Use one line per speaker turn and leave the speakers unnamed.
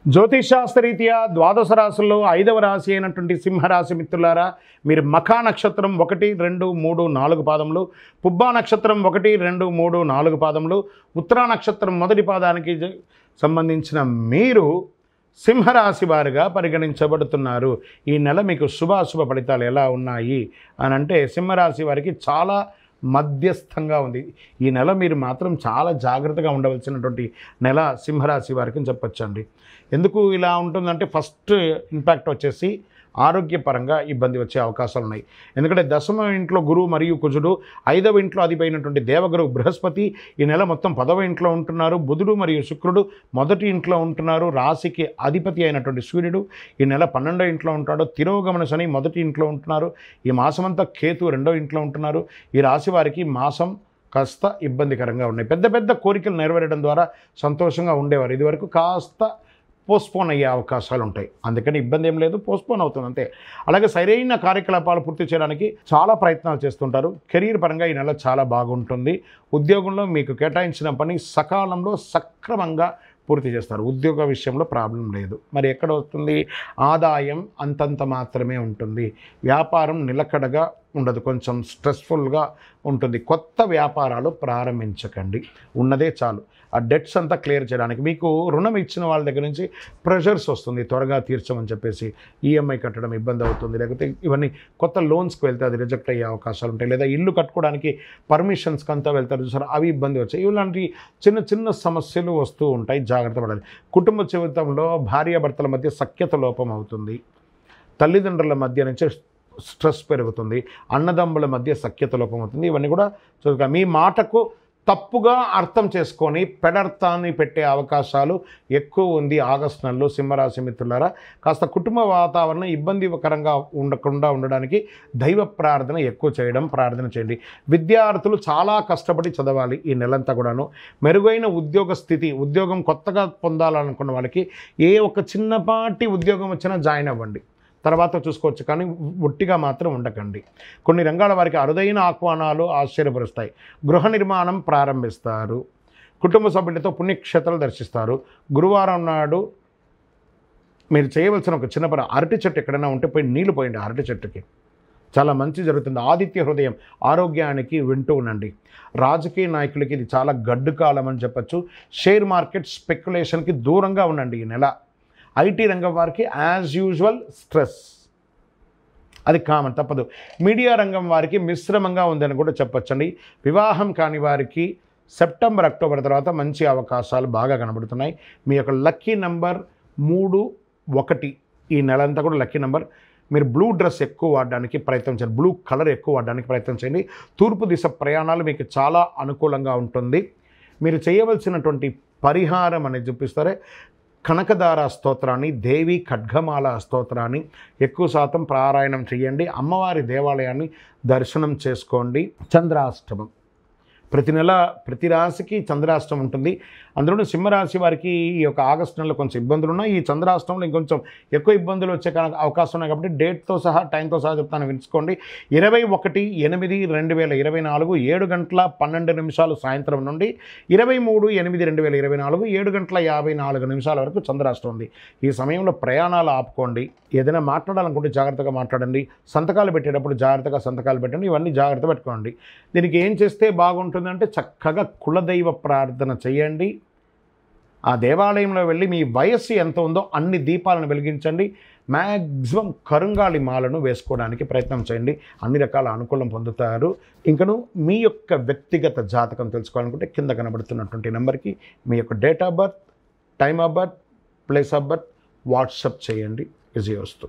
జ్యోతిషాస్త్రరీత్యా ద్వాదశ రాశుల్లో 5వ రాశి అయినటువంటి సింహరాశి మిత్రులారా, మీరు మఖా నక్షత్రం 1, 2, 3, 4 పాదములు, పుబ్బా నక్షత్రం 1, 2, 3, 4 పాదములు, ఉత్తరా నక్షత్రం మొదటి పాదానికి సంబంధించిన మీరు సింహరాశి వారిగా పరిగణించబడుతున్నారు. ఈ నెల మీకు శుభాశుభ ఫలితాలు ఎలా ఉన్నాయి అని అంటే, సింహరాశి వారికి చాలా మధ్యస్థంగా ఉంది. ఈ నెల మీరు మాత్రం చాలా జాగ్రత్తగా ఉండవలసినటువంటి నెల సింహరాశి వారికి చెప్పొచ్చండి. ఎందుకు ఇలా ఉంటుందంటే, ఫస్ట్ ఇంపాక్ట్ వచ్చేసి ఆరోగ్యపరంగా ఇబ్బంది వచ్చే అవకాశాలు ఉన్నాయి. ఎందుకంటే దశమ ఇంట్లో గురువు మరియు కుజుడు, 5వ ఇంట్లో అధిపైనటువంటి దేవగురు బృహస్పతి ఈ నెల మొత్తం 10వ ఇంట్లో ఉంటున్నారు. బుధుడు మరియు శుక్రుడు మొదటి ఇంట్లో ఉంటున్నారు. రాశికి అధిపతి అయినటువంటి సూర్యుడు ఈ నెల 12వ ఇంట్లో ఉంటాడు. తిరోగమన శని మొదటి ఇంట్లో ఉంటున్నారు. ఈ మాసమంతా కేతు 2వ ఇంట్లో ఉంటున్నారు. ఈ రాశి వారికి మాసం కాస్త ఇబ్బందికరంగా ఉన్నాయి. పెద్ద పెద్ద కోరికలు నెరవేరడం ద్వారా సంతోషంగా ఉండేవారు. ఇదివరకు కాస్త పోస్ట్పోన్ అయ్యే అవకాశాలు ఉంటాయి. అందుకని ఇబ్బంది ఏం లేదు, పోస్ట్పోన్ అవుతుంది అంతే. అలాగే సరైన కార్యకలాపాలు పూర్తి చేయడానికి చాలా ప్రయత్నాలు చేస్తుంటారు. కెరీర్ పరంగా ఈ నెల చాలా బాగుంటుంది. ఉద్యోగంలో మీకు కేటాయించిన పని సకాలంలో సక్రమంగా పూర్తి చేస్తారు. ఉద్యోగ విషయంలో ప్రాబ్లం లేదు. మరి ఎక్కడ వస్తుంది? ఆదాయం అంతంత మాత్రమే ఉంటుంది. వ్యాపారం నిలకడగా ఉండదు, కొంచెం స్ట్రెస్ఫుల్గా ఉంటుంది. కొత్త వ్యాపారాలు ప్రారంభించకండి, ఉన్నదే చాలు. ఆ డెట్స్ అంతా క్లియర్ చేయడానికి మీకు రుణం ఇచ్చిన వాళ్ళ దగ్గర నుంచి ప్రెషర్స్ వస్తుంది, త్వరగా తీర్చమని చెప్పేసి ఈఎంఐ కట్టడం ఇబ్బంది అవుతుంది. లేకపోతే ఇవన్నీ కొత్త లోన్స్కి వెళ్తే అది రిజెక్ట్ అయ్యే అవకాశాలు ఉంటాయి. లేదా ఇల్లు కట్టుకోవడానికి పర్మిషన్స్కి అంతా వెళ్తారు చూసారు, అవి ఇబ్బంది వచ్చాయి. ఇలాంటి చిన్న చిన్న సమస్యలు వస్తూ ఉంటాయి, జాగ్రత్త పడాలి. కుటుంబ జీవితంలో భార్యాభర్తల మధ్య సఖ్యత లోపం అవుతుంది. తల్లిదండ్రుల మధ్య నుంచి స్ట్రెస్ పెరుగుతుంది. అన్నదమ్ముల మధ్య సఖ్యత లోపం అవుతుంది. ఇవన్నీ కూడా చూద్దాం. మీ మాటకు తప్పుగా అర్థం చేసుకొని పెడర్థాన్ని పెట్టే అవకాశాలు ఎక్కువ ఉంది ఆగస్టు నెలలో. సింహరాశి మిత్రులారా, కాస్త కుటుంబ వాతావరణం ఇబ్బందికరంగా ఉండకుండా ఉండడానికి దైవ ప్రార్థన ఎక్కువ చేయడం, ప్రార్థన చేయండి. విద్యార్థులు చాలా కష్టపడి చదవాలి ఈ నెలంతా కూడాను. మెరుగైన ఉద్యోగ స్థితి, ఉద్యోగం కొత్తగా పొందాలనుకున్న వాళ్ళకి ఏ ఒక చిన్నపాటి ఉద్యోగం వచ్చినా జాయిన్ అవ్వండి, తర్వాత చూసుకోవచ్చు. కానీ ఒట్టిగా మాత్రం ఉండకండి. కొన్ని రంగాల వారికి అరుదైన ఆహ్వానాలు ఆశ్చర్యపరుస్తాయి. గృహ నిర్మాణం ప్రారంభిస్తారు. కుటుంబ సభ్యులతో పుణ్యక్షేత్రాలు దర్శిస్తారు. గురువారం నాడు మీరు చేయవలసిన ఒక చిన్న పని, అరటి చెట్టు ఎక్కడైనా ఉంటే పోయి నీళ్లు పోయండి అరటి చెట్టుకి, చాలా మంచి జరుగుతుంది. ఆదిత్య హృదయం ఆరోగ్యానికి వింటూ ఉండండి. రాజకీయ నాయకులకి ఇది చాలా గడ్డు కాలం అని చెప్పచ్చు. షేర్ మార్కెట్ స్పెక్యులేషన్కి దూరంగా ఉండండి ఈ నెల. ఐటీ రంగం వారికి యాజ్ యూజువల్ స్ట్రెస్, అది కామన్, తప్పదు. మీడియా రంగం వారికి మిశ్రమంగా ఉందని కూడా చెప్పొచ్చండి. వివాహం కాని వారికి సెప్టెంబర్, అక్టోబర్ తర్వాత మంచి అవకాశాలు బాగా కనబడుతున్నాయి. మీ యొక్క లక్కీ నెంబర్ 3, 1 ఈ నెలంతా కూడా లక్కీ నెంబర్. మీరు బ్లూ డ్రెస్ ఎక్కువ వాడడానికి ప్రయత్నం చేయండి, బ్లూ కలర్ ఎక్కువ వాడడానికి ప్రయత్నం చేయండి. తూర్పు దిశ ప్రయాణాలు మీకు చాలా అనుకూలంగా ఉంటుంది. మీరు చేయవలసినటువంటి పరిహారం అనేది చూపిస్తారే, కనకదార స్తోత్రాన్ని, దేవి ఖడ్గమాల స్తోత్రాన్ని ఎక్కువ శాతం పారాయణం చేయండి. అమ్మవారి దేవాలయాన్ని దర్శనం చేసుకోండి. చంద్రాష్టమం ప్రతి నెల ప్రతి రాశికి చంద్రాష్టమం ఉంటుంది. అందులో సింహరాశి వారికి ఈ యొక్క ఆగస్టు నెలలో కొంచెం ఇబ్బందులు ఉన్నాయి. ఈ చంద్రాష్టమంలో ఇంకొంచెం ఎక్కువ ఇబ్బందులు వచ్చే అవకాశం ఉన్నాయి. కాబట్టి డేట్తో సహా టైంతో సహా చెప్తాను, వినుకోండి. 21/8/2024 7:12 సాయంత్రం నుండి 23/8/2024 7:54 వరకు చంద్రాష్టమం ఉంది. ఈ సమయంలో ప్రయాణాలు ఆపుకోండి. ఏదైనా మాట్లాడాలనుకుంటే జాగ్రత్తగా మాట్లాడండి. సంతకాలు పెట్టేటప్పుడు జాగ్రత్తగా సంతకాలు పెట్టండి. ఇవన్నీ జాగ్రత్త పెట్టుకోండి. దీనికి ఏం చేస్తే బాగుంటుందంటే, చక్కగా కులదైవ ప్రార్థన చేయండి. ఆ దేవాలయంలో వెళ్ళి మీ వయస్సు ఎంత ఉందో అన్ని దీపాలను వెలిగించండి. మ్యాక్సిమం కరుంగాళి మాలను వేసుకోవడానికి ప్రయత్నం చేయండి. అన్ని రకాల అనుకూలం పొందుతారు. ఇంకను మీ యొక్క వ్యక్తిగత జాతకం తెలుసుకోవాలనుకుంటే కింద కనబడుతున్నటువంటి నెంబర్కి మీ యొక్క date of birth, time of birth, place of birth WhatsApp చేయండి. విజయవస్తు.